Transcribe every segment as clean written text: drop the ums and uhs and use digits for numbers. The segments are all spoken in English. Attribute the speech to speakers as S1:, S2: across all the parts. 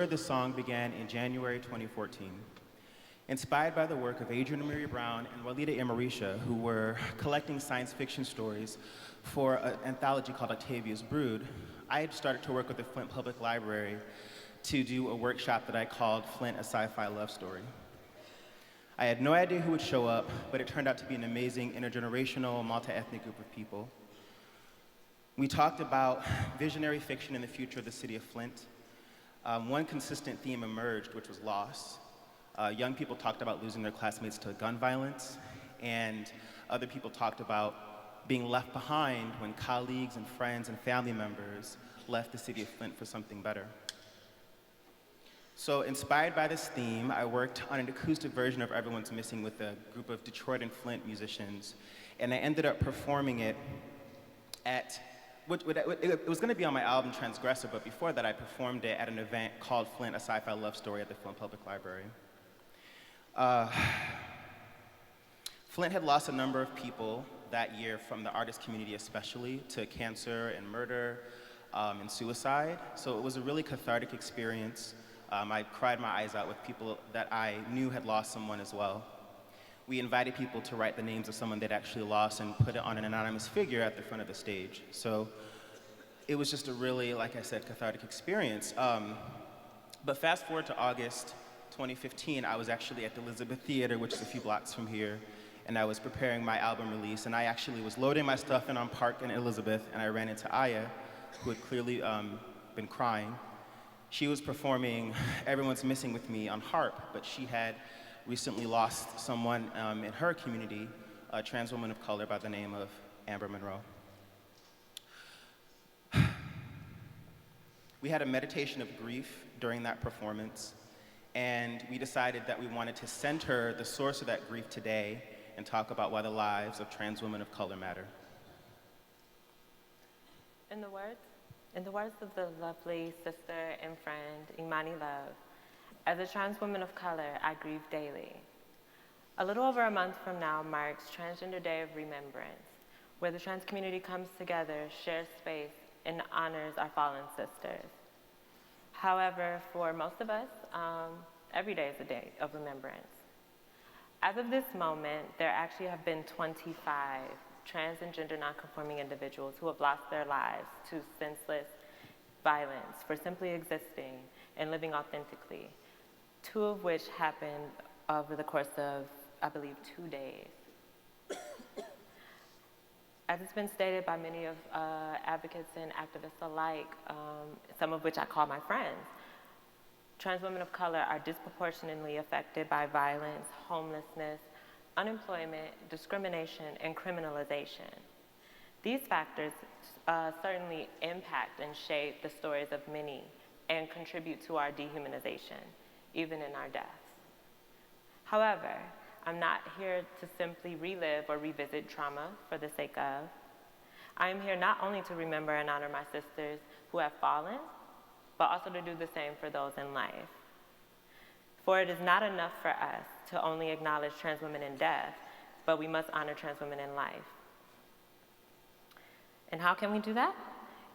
S1: The song began in January 2014. Inspired by the work of Adrienne Marie Brown and Walida Amarisha, who were collecting science fiction stories for an anthology called Octavia's Brood, I had started to work with the Flint Public Library to do a workshop that I called Flint, a Sci-Fi Love Story. I had no idea who would show up, but it turned out to be an amazing intergenerational, multi-ethnic group of people. We talked about visionary fiction in the future of the city of Flint. One consistent theme emerged, which was loss. Young people talked about losing their classmates to gun violence, and other people talked about being left behind when colleagues and friends and family members left the city of Flint for something better. So inspired by this theme, I worked on an acoustic version of Everyone's Missing with a group of Detroit and Flint musicians, and I ended up performing it at it was going to be on my album Transgressor, but before that I performed it at an event called Flint, a Sci-Fi Love Story at the Flint Public Library. Flint had lost a number of people that year, from the artist community especially, to cancer and murder and suicide. So it was a really cathartic experience. I cried my eyes out with people that I knew had lost someone as well. We invited people to write the names of someone they'd actually lost and put it on an anonymous figure at the front of the stage. So it was just a really, like I said, cathartic experience. But fast forward to August 2015, I was actually at the Elizabeth Theater, which is a few blocks from here, and I was preparing my album release, and I actually was loading my stuff in on Park in Elizabeth, and I ran into Ahya, who had clearly been crying. She was performing Everyone's Missing with me on harp, but she had recently lost someone in her community, a trans woman of color by the name of Amber Monroe. We had a meditation of grief during that performance, and we decided that we wanted to center the source of that grief today and talk about why the lives of trans women of color matter.
S2: In the words of the lovely sister and friend, Imani Love, as a trans woman of color, I grieve daily. A little over a month from now marks Transgender Day of Remembrance, where the trans community comes together, shares space, and honors our fallen sisters. However, for most of us, every day is a day of remembrance. As of this moment, there actually have been 25 trans and gender nonconforming individuals who have lost their lives to senseless violence for simply existing and living authentically, 2 of which happened over the course of, I believe, 2 days. As it's been stated by many of advocates and activists alike, some of which I call my friends, trans women of color are disproportionately affected by violence, homelessness, unemployment, discrimination, and criminalization. These factors certainly impact and shape the stories of many and contribute to our dehumanization, even in our deaths. However, I'm not here to simply relive or revisit trauma for the sake of. I am here not only to remember and honor my sisters who have fallen, but also to do the same for those in life. For it is not enough for us to only acknowledge trans women in death, but we must honor trans women in life. And how can we do that?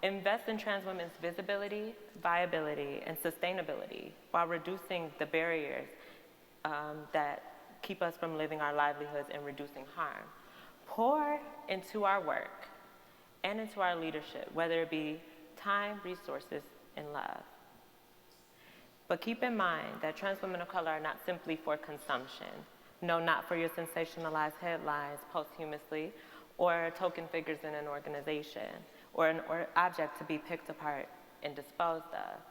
S2: Invest in trans women's visibility, viability, and sustainability while reducing the barriers that keep us from living our livelihoods and reducing harm. Pour into our work and into our leadership, whether it be time, resources, and love. But keep in mind that trans women of color are not simply for consumption. No, not for your sensationalized headlines posthumously, or token figures in an organization, or an object to be picked apart and disposed of.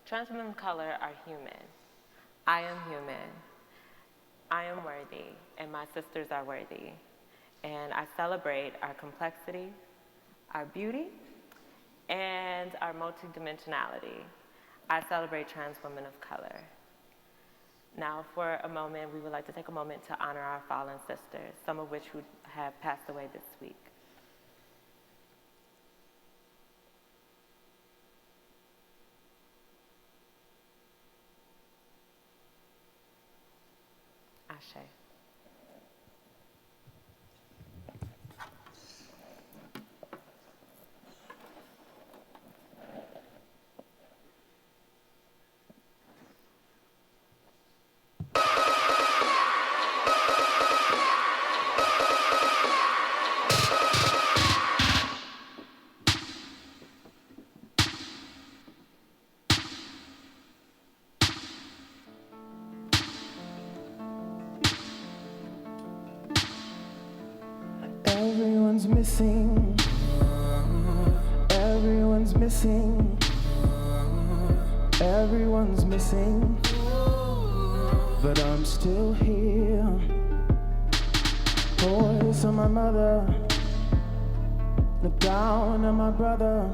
S2: Trans women of color are human. I am human. I am worthy, and my sisters are worthy. And I celebrate our complexity, our beauty, and our multidimensionality. I celebrate trans women of color. Now, for a moment, we would like to take a moment to honor our fallen sisters, some of which who have passed away this week. Ashe.
S1: Everyone's missing. Everyone's missing. Everyone's missing. But I'm still here. Voice of my mother. Look down at my brother.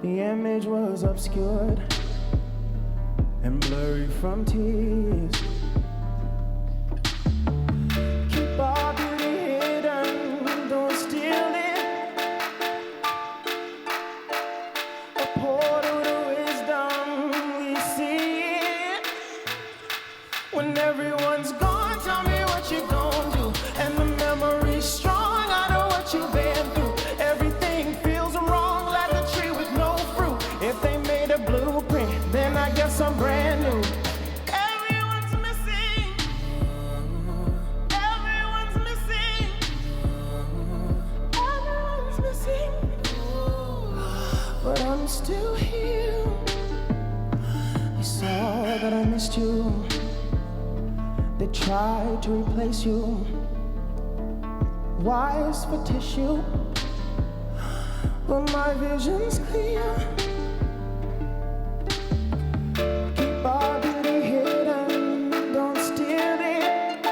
S1: The image was obscured and blurry from tears. Keep our beauty hidden, don't steal it. A portal to wisdom, we see it. When everyone's gone, tell me what you gon' do. And the memory's strong, I know what you've been through. Everything feels wrong like a tree with no fruit. If they made a blueprint, then I guess I'm brand new. Everyone's missing. Everyone's missing. Everyone's missing. But I'm still here. You saw that I missed you. They tried to replace you. Wires for tissue. But my vision's clear. Keep our beauty hidden, don't steal it.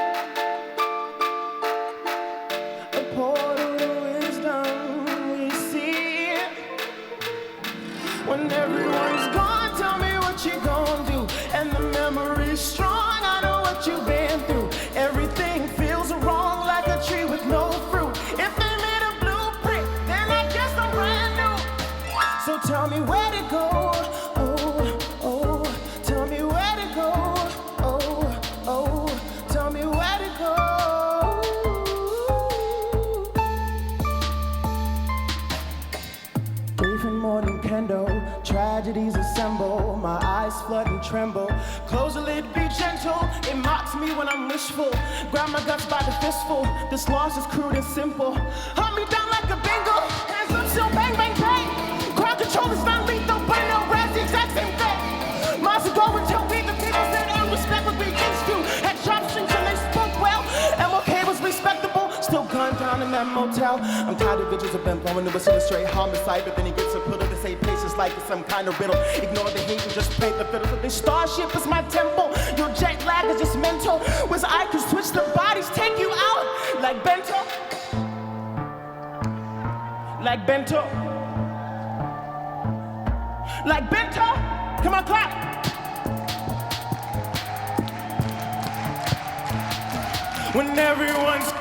S1: A portal to wisdom, we see it. When everyone's gone, tell me what you gon' do. And the memory's strong, I know what you've been through. Everything feels wrong like a tree with no fruit. If they made a blueprint, then I guess I'm brand new. So tell me where to go. Oh, oh, tell me where to go. Oh, oh, tell me where to go. Brief and morning candle, tragedies assemble. My eyes flood and tremble. Close the lid, be gentle. It mocks me when I'm wishful. Grab my guts by the fistful. This loss is crude and simple. Hunt me down like a bingo. Hands up, still bang, bang, bang. Crowd control is not lethal, but no rest, the exact same thing. Miles ago until we the people said respect what we used to. Had sharp strings and they spoke well. MLK was respectable. Still gunned down in that motel. I'm tired of vigils have been blowing the whistle, a straight homicide. But then he gets a pill to say patience like it's some kind of riddle. Ignore the hate and just play the fiddle. So this starship is my temple. Your jet lag is just mental. Whereas I can switch the bodies, take you out like bento. Like bento. Like bento. Come on, clap. When everyone's